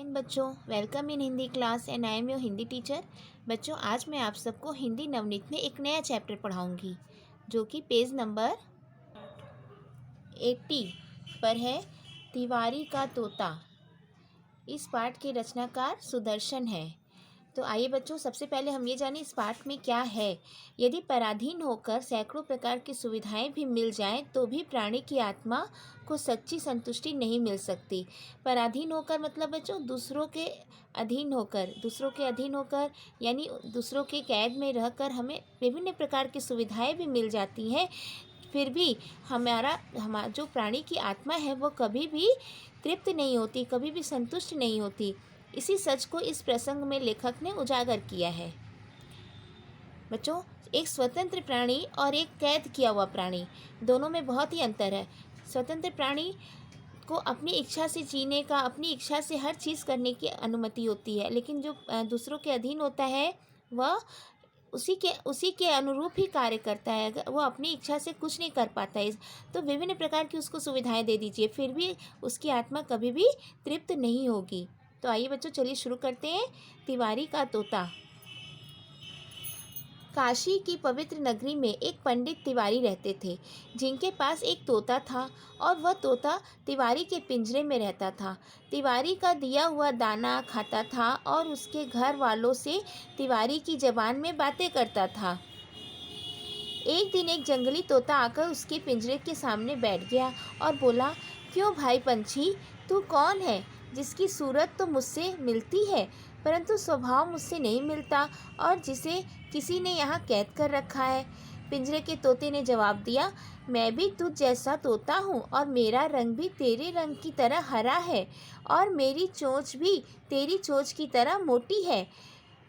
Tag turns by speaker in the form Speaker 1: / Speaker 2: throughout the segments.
Speaker 1: Morning बच्चों, welcome in Hindi class and I am your Hindi teacher. बच्चों, आज मैं आप सबको हिंदी नवनीत में एक नया चैप्टर पढ़ाऊंगी जो कि पेज नंबर 80 पर है। तिवारी का तोता। इस पाठ के रचनाकार सुदर्शन है। तो आइए बच्चों, सबसे पहले हम ये जानें इस पाठ में क्या है। यदि पराधीन होकर सैकड़ों प्रकार की सुविधाएं भी मिल जाएं तो भी प्राणी की आत्मा को सच्ची संतुष्टि नहीं मिल सकती। पराधीन होकर मतलब बच्चों दूसरों के अधीन होकर यानी दूसरों के कैद में रहकर हमें विभिन्न प्रकार की सुविधाएं भी मिल जाती हैं, फिर भी हमारा जो प्राणी की आत्मा है वो कभी भी तृप्त नहीं होती, कभी भी संतुष्ट नहीं होती। इसी सच को इस प्रसंग में लेखक ने उजागर किया है। बच्चों, एक स्वतंत्र प्राणी और एक कैद किया हुआ प्राणी, दोनों में बहुत ही अंतर है। स्वतंत्र प्राणी को अपनी इच्छा से जीने का, अपनी इच्छा से हर चीज़ करने की अनुमति होती है, लेकिन जो दूसरों के अधीन होता है वह उसी के अनुरूप ही कार्य करता है। वो अपनी इच्छा से कुछ नहीं कर पाता है। तो विभिन्न प्रकार की उसको सुविधाएं दे दीजिए, फिर भी उसकी आत्मा कभी भी तृप्त नहीं होगी। तो आइए बच्चों, चलिए शुरू करते हैं। तिवारी का तोता। काशी की पवित्र नगरी में एक पंडित तिवारी रहते थे, जिनके पास एक तोता था और वह तोता तिवारी के पिंजरे में रहता था। तिवारी का दिया हुआ दाना खाता था और उसके घर वालों से तिवारी की ज़बान में बातें करता था। एक दिन एक जंगली तोता आकर उसके पिंजरे के सामने बैठ गया और बोला, क्यों भाई पंछी, तू कौन है जिसकी सूरत तो मुझसे मिलती है परंतु स्वभाव मुझसे नहीं मिलता और जिसे किसी ने यहाँ कैद कर रखा है। पिंजरे के तोते ने जवाब दिया, मैं भी तुझ जैसा तोता हूँ और मेरा रंग भी तेरे रंग की तरह हरा है और मेरी चोंच भी तेरी चोंच की तरह मोटी है।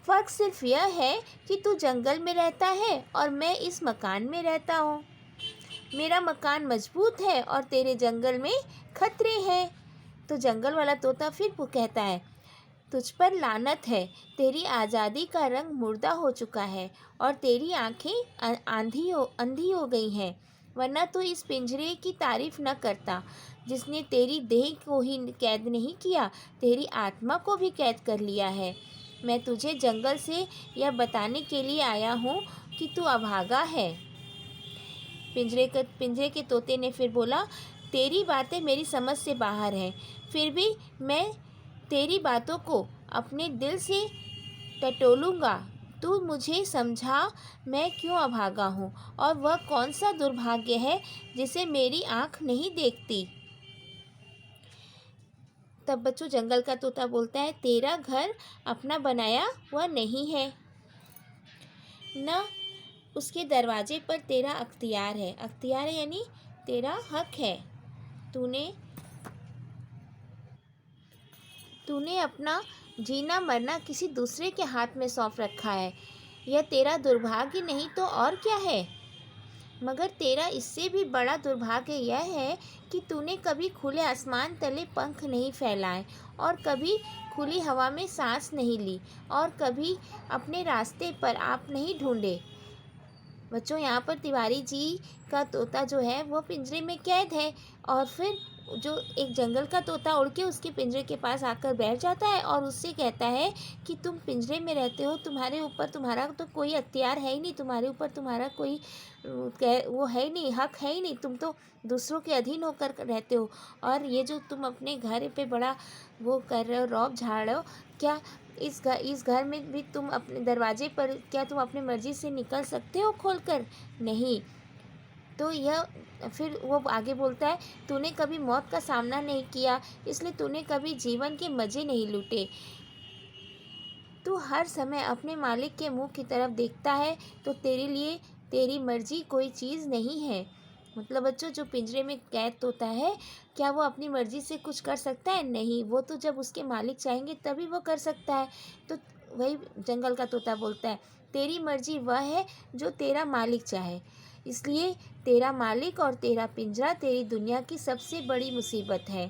Speaker 1: फ़र्क सिर्फ यह है कि तू जंगल में रहता है और मैं इस मकान में रहता हूँ। मेरा मकान मजबूत है और तेरे जंगल में खतरे हैं। तो जंगल वाला तोता फिर वो कहता है, तुझ पर लानत है, तेरी आज़ादी का रंग मुर्दा हो चुका है और तेरी आंखें अंधी हो गई हैं, वरना तो इस पिंजरे की तारीफ न करता जिसने तेरी देह को ही कैद नहीं किया, तेरी आत्मा को भी कैद कर लिया है। मैं तुझे जंगल से यह बताने के लिए आया हूँ कि तू अभागा है। पिंजरे के तोते ने फिर बोला, तेरी बातें मेरी समझ से बाहर हैं, फिर भी मैं तेरी बातों को अपने दिल से टटोलूँगा। तू मुझे समझा, मैं क्यों अभागा हूँ और वह कौन सा दुर्भाग्य है जिसे मेरी आँख नहीं देखती। तब बच्चों जंगल का तोता बोलता है, तेरा घर अपना बनाया हुआ नहीं है, न उसके दरवाजे पर तेरा अख्तियार है। अख्तियार है यानी तेरा हक है। तूने अपना जीना मरना किसी दूसरे के हाथ में सौंप रखा है। यह तेरा दुर्भाग्य नहीं तो और क्या है। मगर तेरा इससे भी बड़ा दुर्भाग्य यह है कि तूने कभी खुले आसमान तले पंख नहीं फैलाए और कभी खुली हवा में सांस नहीं ली और कभी अपने रास्ते पर आप नहीं ढूंढे। बच्चों, यहाँ पर तिवारी जी का तोता जो है वो पिंजरे में कैद है और फिर जो एक जंगल का तोता उड़ के उसके पिंजरे के पास आकर बैठ जाता है और उससे कहता है कि तुम पिंजरे में रहते हो, तुम्हारे ऊपर तुम्हारा तो कोई अख्तियार है ही नहीं, तुम्हारे ऊपर तुम्हारा कोई वो है ही नहीं, हक है ही नहीं, तुम तो दूसरों के अधीन होकर रहते हो। और ये जो तुम अपने घर पे बड़ा वो कर रहे हो, रौब झाड़ रहे हो, क्या इस घर में भी तुम अपने दरवाजे पर क्या तुम अपनी मर्ज़ी से निकल सकते हो खोलकर? नहीं। तो यह फिर वो आगे बोलता है, तूने कभी मौत का सामना नहीं किया, इसलिए तूने कभी जीवन के मज़े नहीं लूटे। तू हर समय अपने मालिक के मुंह की तरफ देखता है, तो तेरे लिए तेरी मर्ज़ी कोई चीज़ नहीं है। मतलब बच्चों, जो पिंजरे में कैद तोता है, क्या वो अपनी मर्ज़ी से कुछ कर सकता है? नहीं, वो तो जब उसके मालिक चाहेंगे तभी वो कर सकता है। तो वही जंगल का तोता बोलता है, तेरी मर्ज़ी वह है जो तेरा मालिक चाहे, इसलिए तेरा मालिक और तेरा पिंजरा तेरी दुनिया की सबसे बड़ी मुसीबत है।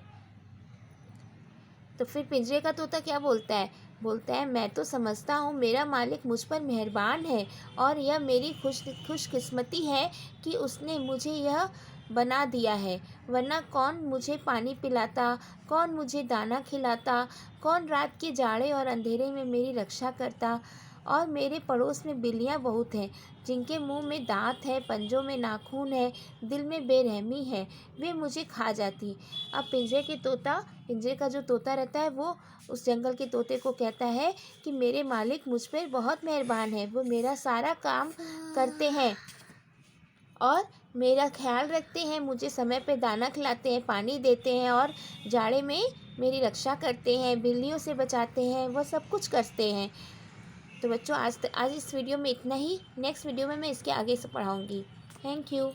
Speaker 1: तो फिर पिंजरे का तोता क्या बोलता है, मैं तो समझता हूँ मेरा मालिक मुझ पर मेहरबान है और यह मेरी खुशकिस्मती है कि उसने मुझे यह बना दिया है, वरना कौन मुझे पानी पिलाता, कौन मुझे दाना खिलाता, कौन रात के जाड़े और अंधेरे में मेरी रक्षा करता। और मेरे पड़ोस में बिल्लियाँ बहुत हैं, जिनके मुंह में दांत है, पंजों में नाखून है, दिल में बेरहमी है, वे मुझे खा जाती। अब पिंजरे का जो तोता रहता है वो उस जंगल के तोते को कहता है कि मेरे मालिक मुझ पर बहुत मेहरबान है, वो मेरा सारा काम करते हैं और मेरा ख्याल रखते हैं, मुझे समय पे दाना खिलाते हैं, पानी देते हैं और जाड़े में मेरी रक्षा करते हैं, बिल्लियों से बचाते हैं, वो सब कुछ करते हैं। तो बच्चों आज इस वीडियो में इतना ही। नेक्स्ट वीडियो में मैं इसके आगे से पढ़ाऊँगी। Thank you.